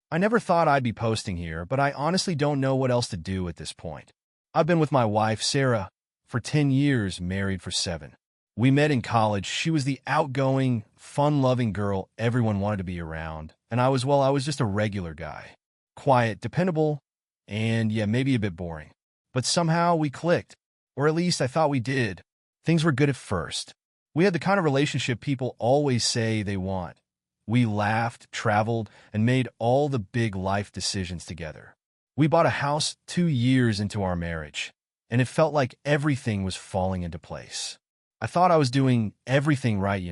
I never thought I'd be posting here, but I honestly don't know what else to do at this point. I've been with my wife, Sarah, for 10 years, married for 7. We met in college. She was the outgoing, fun-loving girl everyone wanted to be around, and I was just a regular guy. Quiet, dependable, and yeah, maybe a bit boring. But somehow we clicked, or at least I thought we did. Things were good at first. We had the kind of relationship people always say they want. We laughed, traveled, and made all the big life decisions together. We bought a house 2 years into our marriage, and it felt like everything was falling into place. I thought I was doing everything right,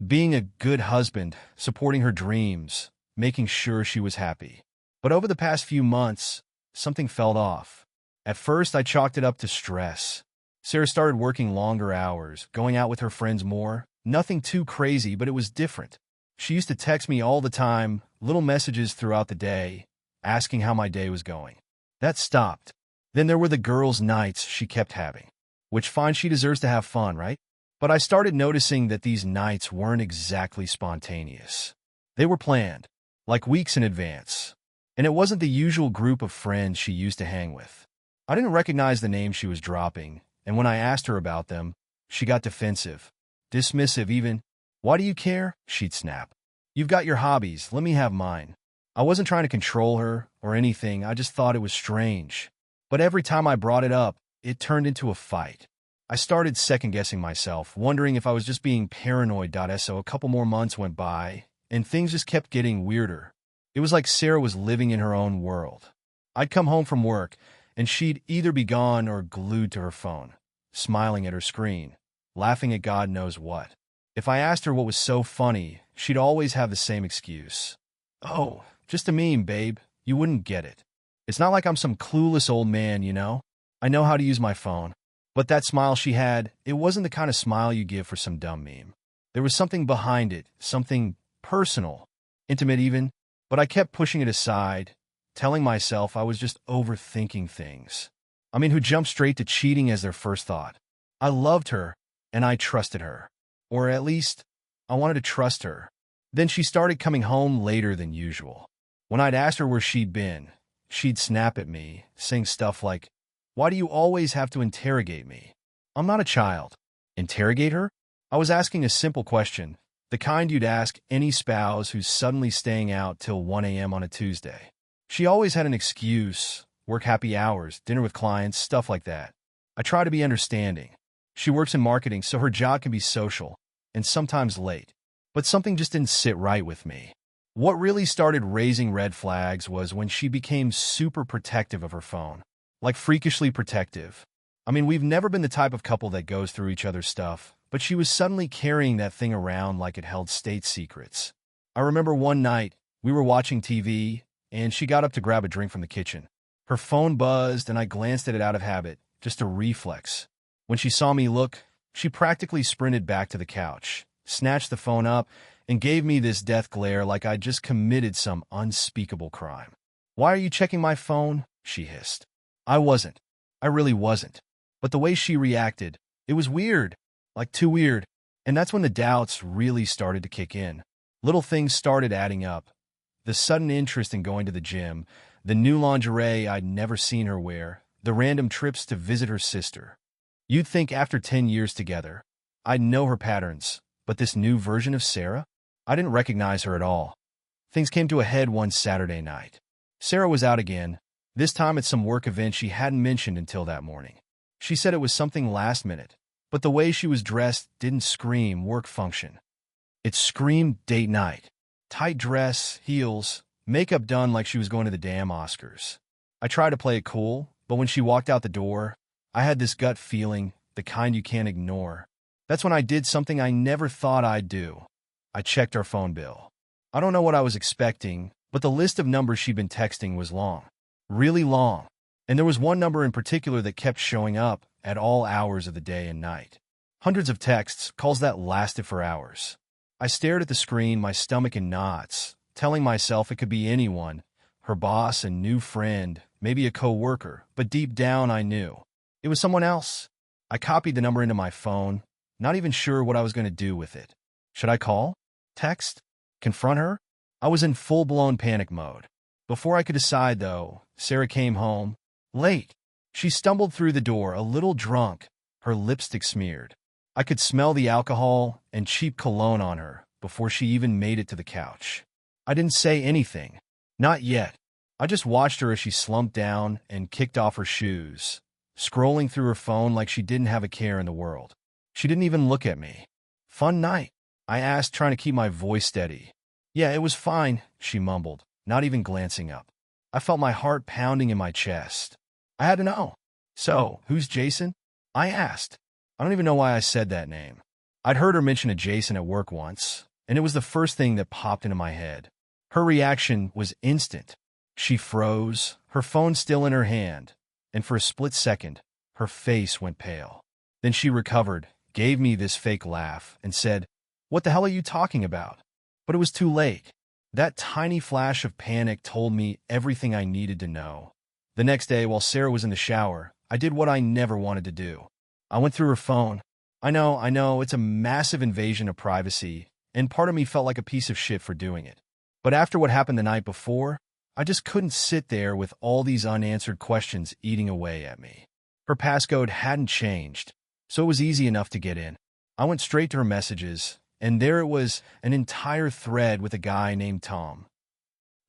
being a good husband, supporting her dreams, making sure she was happy. But over the past few months, something fell off. At first, I chalked it up to stress. Sarah started working longer hours, going out with her friends more. Nothing too crazy, but it was different. She used to text me all the time, little messages throughout the day, asking how my day was going. That stopped. Then there were the girls' nights she kept having. Which, fine, she deserves to have fun, right? But I started noticing that these nights weren't exactly spontaneous. They were planned, like weeks in advance. And it wasn't the usual group of friends she used to hang with. I didn't recognize the names she was dropping, and when I asked her about them, she got defensive, dismissive even. "Why do you care?" she'd snap. "You've got your hobbies, let me have mine." I wasn't trying to control her or anything, I just thought it was strange. But every time I brought it up, it turned into a fight. I started second-guessing myself, wondering if I was just being paranoid. So a couple more months went by, and things just kept getting weirder. It was like Sarah was living in her own world. I'd come home from work, and she'd either be gone or glued to her phone, smiling at her screen, laughing at God knows what. If I asked her what was so funny, she'd always have the same excuse. "Oh, just a meme, babe. You wouldn't get it. It's not like I'm some clueless old man, I know how to use my phone." But that smile she had, it wasn't the kind of smile you give for some dumb meme. There was something behind it, something personal, intimate even, but I kept pushing it aside, telling myself I was just overthinking things. Who jumped straight to cheating as their first thought? I loved her, and I trusted her. Or at least, I wanted to trust her. Then she started coming home later than usual. When I'd asked her where she'd been, she'd snap at me, saying stuff like, "Why do you always have to interrogate me? I'm not a child." Interrogate her? I was asking a simple question, the kind you'd ask any spouse who's suddenly staying out till 1 a.m. on a Tuesday. She always had an excuse, work happy hours, dinner with clients, stuff like that. I try to be understanding. She works in marketing, so her job can be social, and sometimes late. But something just didn't sit right with me. What really started raising red flags was when she became super protective of her phone. Like freakishly protective. We've never been the type of couple that goes through each other's stuff, but she was suddenly carrying that thing around like it held state secrets. I remember one night, we were watching TV, and she got up to grab a drink from the kitchen. Her phone buzzed, and I glanced at it out of habit, just a reflex. When she saw me look, she practically sprinted back to the couch, snatched the phone up, and gave me this death glare like I'd just committed some unspeakable crime. "Why are you checking my phone?" she hissed. I wasn't. I really wasn't. But the way she reacted, it was weird. Like too weird. And that's when the doubts really started to kick in. Little things started adding up. The sudden interest in going to the gym, the new lingerie I'd never seen her wear, the random trips to visit her sister. You'd think after 10 years together, I'd know her patterns, but this new version of Sarah? I didn't recognize her at all. Things came to a head one Saturday night. Sarah was out again, this time at some work event she hadn't mentioned until that morning. She said it was something last minute, but the way she was dressed didn't scream work function. It screamed date night. Tight dress, heels, makeup done like she was going to the damn Oscars. I tried to play it cool, but when she walked out the door, I had this gut feeling, the kind you can't ignore. That's when I did something I never thought I'd do. I checked our phone bill. I don't know what I was expecting, but the list of numbers she'd been texting was long. Really long. And there was one number in particular that kept showing up at all hours of the day and night. Hundreds of texts, calls that lasted for hours. I stared at the screen, my stomach in knots, telling myself it could be anyone, her boss, a new friend, maybe a co-worker, but deep down I knew. It was someone else. I copied the number into my phone, not even sure what I was going to do with it. Should I call? Text? Confront her? I was in full-blown panic mode. Before I could decide, though, Sarah came home, late. She stumbled through the door, a little drunk, her lipstick smeared. I could smell the alcohol and cheap cologne on her before she even made it to the couch. I didn't say anything. Not yet. I just watched her as she slumped down and kicked off her shoes, scrolling through her phone like she didn't have a care in the world. She didn't even look at me. "Fun night?" I asked, trying to keep my voice steady. "Yeah, it was fine," she mumbled, not even glancing up. I felt my heart pounding in my chest. I had to know. "So, who's Jason?" I asked. I don't even know why I said that name. I'd heard her mention a Jason at work once, and it was the first thing that popped into my head. Her reaction was instant. She froze, her phone still in her hand, and for a split second, her face went pale. Then she recovered, gave me this fake laugh, and said, "What the hell are you talking about?" But it was too late. That tiny flash of panic told me everything I needed to know. The next day, while Sarah was in the shower, I did what I never wanted to do. I went through her phone. I know, it's a massive invasion of privacy, and part of me felt like a piece of shit for doing it. But after what happened the night before, I just couldn't sit there with all these unanswered questions eating away at me. Her passcode hadn't changed, so it was easy enough to get in. I went straight to her messages, and there it was, an entire thread with a guy named Tom.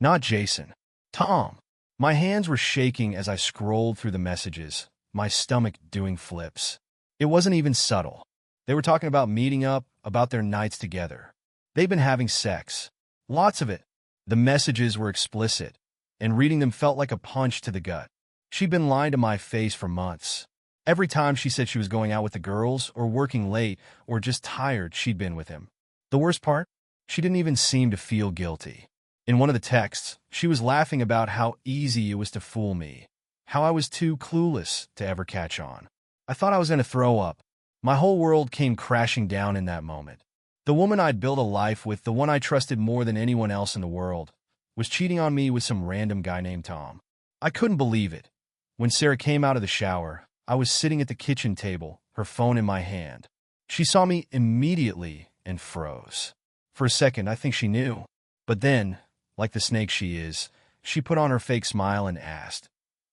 Not Jason. Tom. My hands were shaking as I scrolled through the messages, my stomach doing flips. It wasn't even subtle. They were talking about meeting up, about their nights together. They'd been having sex. Lots of it. The messages were explicit, and reading them felt like a punch to the gut. She'd been lying to my face for months. Every time she said she was going out with the girls, or working late, or just tired, she'd been with him. The worst part? She didn't even seem to feel guilty. In one of the texts, she was laughing about how easy it was to fool me, how I was too clueless to ever catch on. I thought I was going to throw up. My whole world came crashing down in that moment. The woman I'd built a life with, the one I trusted more than anyone else in the world, was cheating on me with some random guy named Tom. I couldn't believe it. When Sarah came out of the shower, I was sitting at the kitchen table, her phone in my hand. She saw me immediately and froze. For a second, I think she knew. But then, like the snake she is, she put on her fake smile and asked,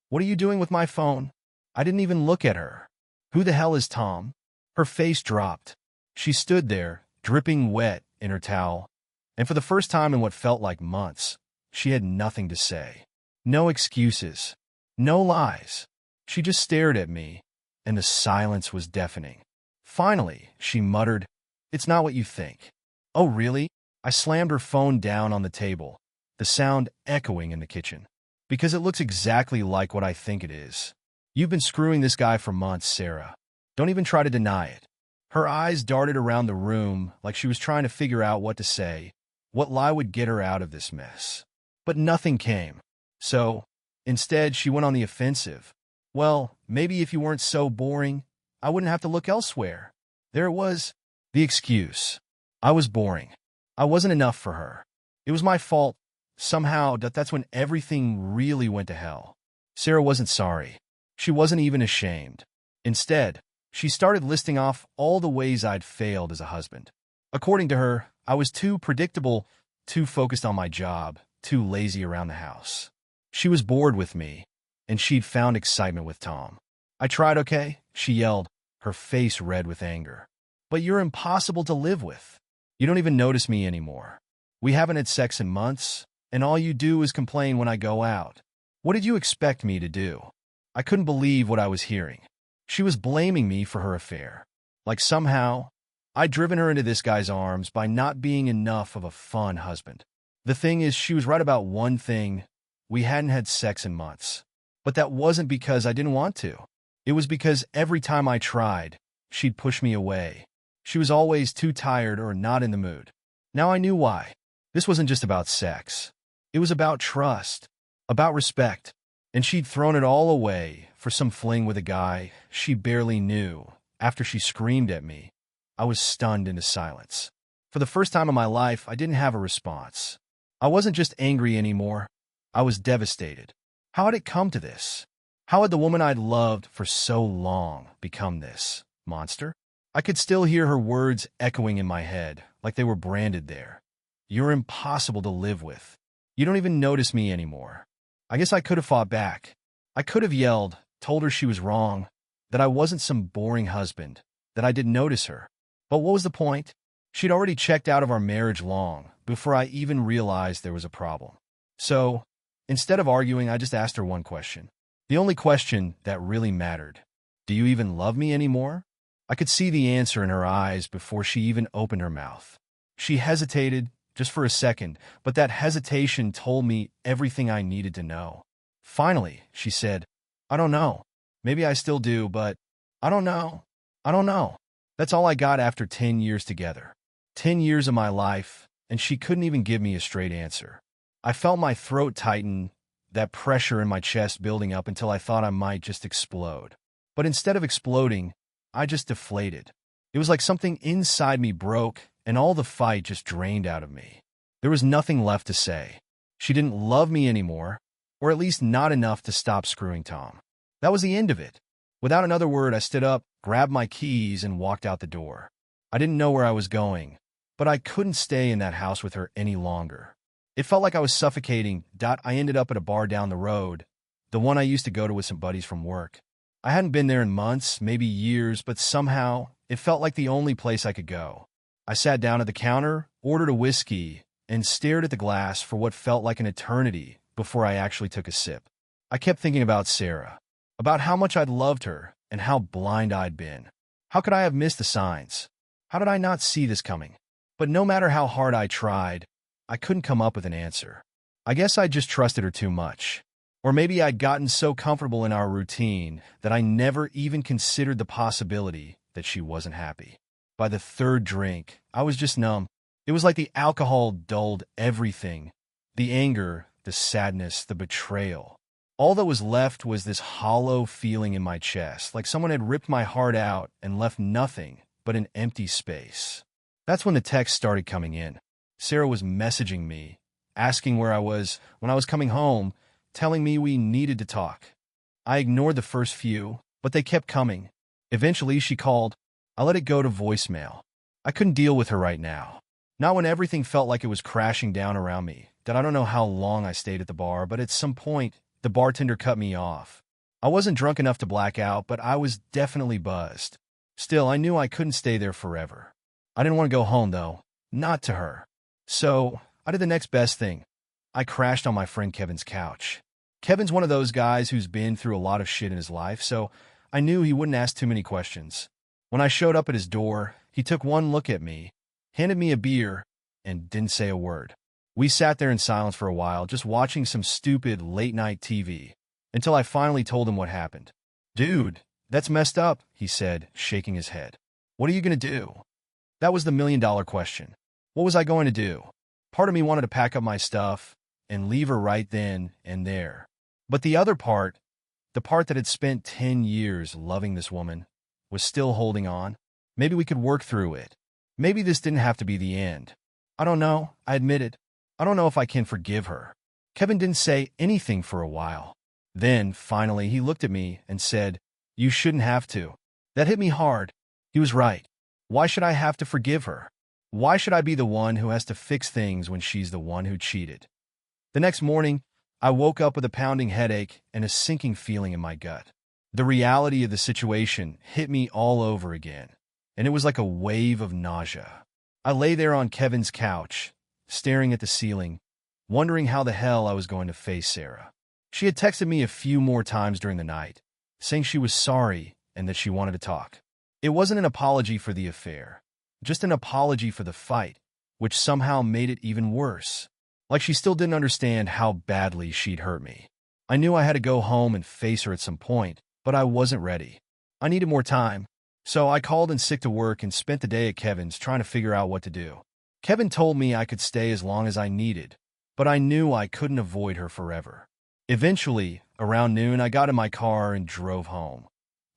"What are you doing with my phone?" I didn't even look at her. "Who the hell is Tom?" Her face dropped. She stood there, dripping wet in her towel, and for the first time in what felt like months, she had nothing to say. No excuses. No lies. She just stared at me, and the silence was deafening. Finally, she muttered, "It's not what you think." "Oh, really?" I slammed her phone down on the table, the sound echoing in the kitchen. "Because it looks exactly like what I think it is. You've been screwing this guy for months, Sarah. Don't even try to deny it." Her eyes darted around the room like she was trying to figure out what to say, what lie would get her out of this mess. But nothing came. So, instead, she went on the offensive. "Well, maybe if you weren't so boring, I wouldn't have to look elsewhere." There it was. The excuse. I was boring. I wasn't enough for her. It was my fault. Somehow, that's when everything really went to hell. Sarah wasn't sorry. She wasn't even ashamed. Instead, she started listing off all the ways I'd failed as a husband. According to her, I was too predictable, too focused on my job, too lazy around the house. She was bored with me, and she'd found excitement with Tom. "I tried, okay?" she yelled, her face red with anger. "But you're impossible to live with. You don't even notice me anymore. We haven't had sex in months, and all you do is complain when I go out. What did you expect me to do?" I couldn't believe what I was hearing. She was blaming me for her affair. Like somehow, I'd driven her into this guy's arms by not being enough of a fun husband. The thing is, she was right about one thing. We hadn't had sex in months. But that wasn't because I didn't want to. It was because every time I tried, she'd push me away. She was always too tired or not in the mood. Now I knew why. This wasn't just about sex. It was about trust, about respect. And she'd thrown it all away for some fling with a guy she barely knew. After she screamed at me, I was stunned into silence. For the first time in my life, I didn't have a response. I wasn't just angry anymore. I was devastated. How had it come to this? How had the woman I'd loved for so long become this monster? I could still hear her words echoing in my head, like they were branded there. "You're impossible to live with. You don't even notice me anymore. I guess I could have fought back. I could have yelled, told her she was wrong, that I wasn't some boring husband, that I didn't notice her. But what was the point? She'd already checked out of our marriage long before I even realized there was a problem. So, instead of arguing, I just asked her one question. The only question that really mattered. Do you even love me anymore? I could see the answer in her eyes before she even opened her mouth. She hesitated just for a second, but that hesitation told me everything I needed to know. Finally, she said, I don't know. Maybe I still do, but I don't know. I don't know. That's all I got after 10 years together. 10 years of my life, and she couldn't even give me a straight answer. I felt my throat tighten, that pressure in my chest building up until I thought I might just explode. But instead of exploding, I just deflated. It was like something inside me broke, and all the fight just drained out of me. There was nothing left to say. She didn't love me anymore, or at least not enough to stop screwing Tom. That was the end of it. Without another word, I stood up, grabbed my keys, and walked out the door. I didn't know where I was going, but I couldn't stay in that house with her any longer. It felt like I was suffocating. I ended up at a bar down the road, the one I used to go to with some buddies from work. I hadn't been there in months, maybe years, but somehow it felt like the only place I could go. I sat down at the counter, ordered a whiskey, and stared at the glass for what felt like an eternity before I actually took a sip. I kept thinking about Sarah, about how much I'd loved her and how blind I'd been. How could I have missed the signs? How did I not see this coming? But no matter how hard I tried, I couldn't come up with an answer. I guess I just trusted her too much. Or maybe I'd gotten so comfortable in our routine that I never even considered the possibility that she wasn't happy. By the third drink, I was just numb. It was like the alcohol dulled everything. The anger, the sadness, the betrayal. All that was left was this hollow feeling in my chest, like someone had ripped my heart out and left nothing but an empty space. That's when the texts started coming in. Sarah was messaging me, asking where I was when I was coming home, telling me we needed to talk. I ignored the first few, but they kept coming. Eventually, she called. I let it go to voicemail. I couldn't deal with her right now. Not when everything felt like it was crashing down around me. I don't know how long I stayed at the bar, but at some point, the bartender cut me off. I wasn't drunk enough to black out, but I was definitely buzzed. Still, I knew I couldn't stay there forever. I didn't want to go home, though. Not to her. So, I did the next best thing. I crashed on my friend Kevin's couch. Kevin's one of those guys who's been through a lot of shit in his life, so I knew he wouldn't ask too many questions. When I showed up at his door, he took one look at me, handed me a beer, and didn't say a word. We sat there in silence for a while, just watching some stupid late-night TV, until I finally told him what happened. Dude, that's messed up, he said, shaking his head. What are you going to do? That was the million-dollar question. What was I going to do? Part of me wanted to pack up my stuff and leave her right then and there. But the other part, the part that had spent 10 years loving this woman, was still holding on. Maybe we could work through it. Maybe this didn't have to be the end. I don't know, I admitted. I don't know if I can forgive her. Kevin didn't say anything for a while. Then, finally, he looked at me and said, You shouldn't have to. That hit me hard. He was right. Why should I have to forgive her? Why should I be the one who has to fix things when she's the one who cheated? The next morning, I woke up with a pounding headache and a sinking feeling in my gut. The reality of the situation hit me all over again, and it was like a wave of nausea. I lay there on Kevin's couch, staring at the ceiling, wondering how the hell I was going to face Sarah. She had texted me a few more times during the night, saying she was sorry and that she wanted to talk. It wasn't an apology for the affair, just an apology for the fight, which somehow made it even worse. Like she still didn't understand how badly she'd hurt me. I knew I had to go home and face her at some point, but I wasn't ready. I needed more time, so I called in sick to work and spent the day at Kevin's trying to figure out what to do. Kevin told me I could stay as long as I needed, but I knew I couldn't avoid her forever. Eventually, around noon, I got in my car and drove home.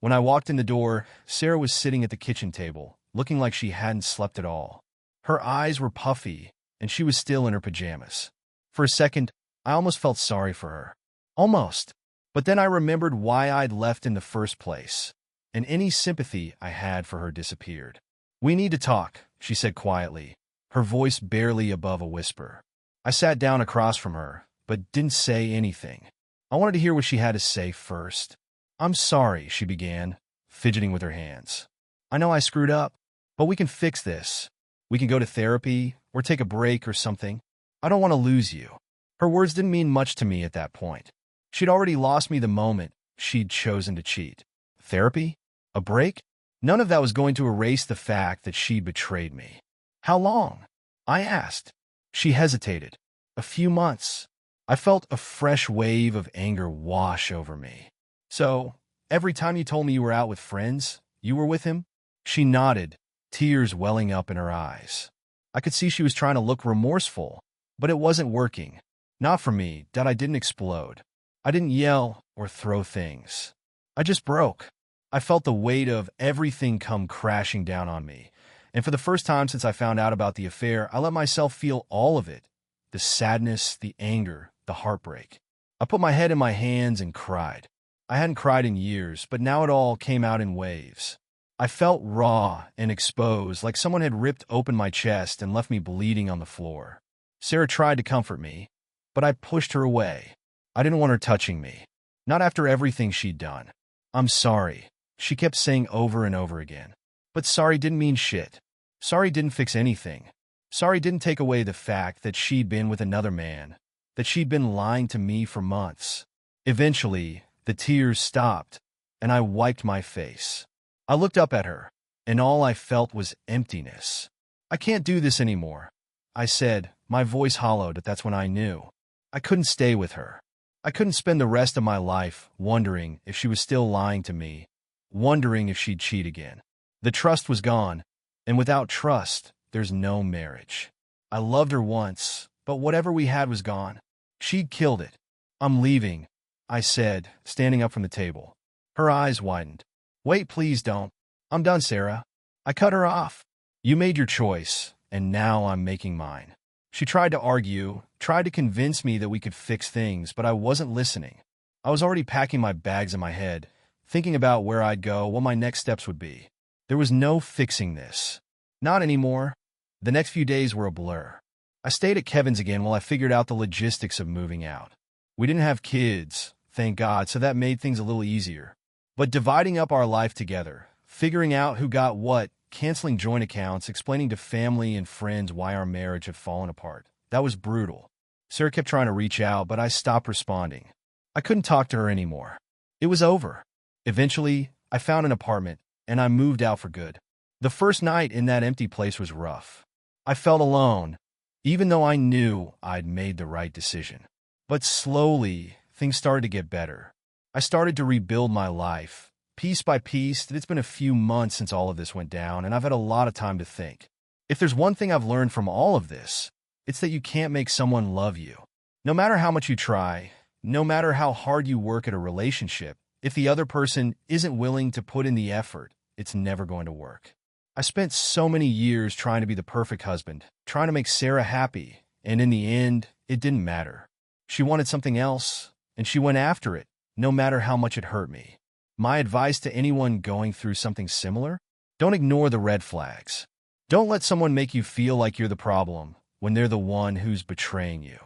When I walked in the door, Sarah was sitting at the kitchen table, looking like she hadn't slept at all. Her eyes were puffy, and she was still in her pajamas. For a second, I almost felt sorry for her. Almost. But then I remembered why I'd left in the first place, and any sympathy I had for her disappeared. We need to talk, she said quietly, her voice barely above a whisper. I sat down across from her, but didn't say anything. I wanted to hear what she had to say first. "I'm sorry," she began, fidgeting with her hands. "I know I screwed up, but we can fix this. We can go to therapy or take a break or something. I don't want to lose you." Her words didn't mean much to me at that point. She'd already lost me the moment she'd chosen to cheat. Therapy? A break? None of that was going to erase the fact that she'd betrayed me. "How long?" I asked. She hesitated. "A few months." I felt a fresh wave of anger wash over me. "So, every time you told me you were out with friends, you were with him?" She nodded, tears welling up in her eyes. I could see she was trying to look remorseful, but it wasn't working. Not for me, that I didn't explode. I didn't yell or throw things. I just broke. I felt the weight of everything come crashing down on me, and for the first time since I found out about the affair, I let myself feel all of it. The sadness, the anger, the heartbreak. I put my head in my hands and cried. I hadn't cried in years, but now it all came out in waves. I felt raw and exposed, like someone had ripped open my chest and left me bleeding on the floor. Sarah tried to comfort me, but I pushed her away. I didn't want her touching me. Not after everything she'd done. "I'm sorry," she kept saying over and over again. But sorry didn't mean shit. Sorry didn't fix anything. Sorry didn't take away the fact that she'd been with another man, that she'd been lying to me for months. Eventually, the tears stopped, and I wiped my face. I looked up at her, and all I felt was emptiness. "I can't do this anymore," I said, my voice hollowed, but that's when I knew. I couldn't stay with her. I couldn't spend the rest of my life wondering if she was still lying to me, wondering if she'd cheat again. The trust was gone, and without trust, there's no marriage. I loved her once, but whatever we had was gone. She'd killed it. "I'm leaving," I said, standing up from the table. Her eyes widened. "Wait, please don't. I'm done, Sarah." I cut her off. "You made your choice, and now I'm making mine." She tried to argue, tried to convince me that we could fix things, but I wasn't listening. I was already packing my bags in my head, thinking about where I'd go, what my next steps would be. There was no fixing this. Not anymore. The next few days were a blur. I stayed at Kevin's again while I figured out the logistics of moving out. We didn't have kids, thank God, so that made things a little easier. But dividing up our life together, figuring out who got what, canceling joint accounts, explaining to family and friends why our marriage had fallen apart, that was brutal. Sarah kept trying to reach out, but I stopped responding. I couldn't talk to her anymore. It was over. Eventually, I found an apartment, and I moved out for good. The first night in that empty place was rough. I felt alone, even though I knew I'd made the right decision. But slowly, things started to get better. I started to rebuild my life, piece by piece. It's been a few months since all of this went down, and I've had a lot of time to think. If there's one thing I've learned from all of this, it's that you can't make someone love you. No matter how much you try, no matter how hard you work at a relationship, if the other person isn't willing to put in the effort, it's never going to work. I spent so many years trying to be the perfect husband, trying to make Sarah happy, and in the end, it didn't matter. She wanted something else, and she went after it, no matter how much it hurt me. My advice to anyone going through something similar? Don't ignore the red flags. Don't let someone make you feel like you're the problem when they're the one who's betraying you.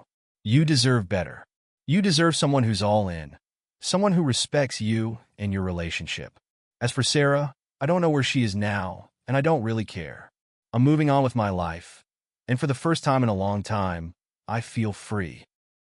You deserve better. You deserve someone who's all in, someone who respects you and your relationship. As for Sarah, I don't know where she is now, and I don't really care. I'm moving on with my life, and for the first time in a long time, I feel free.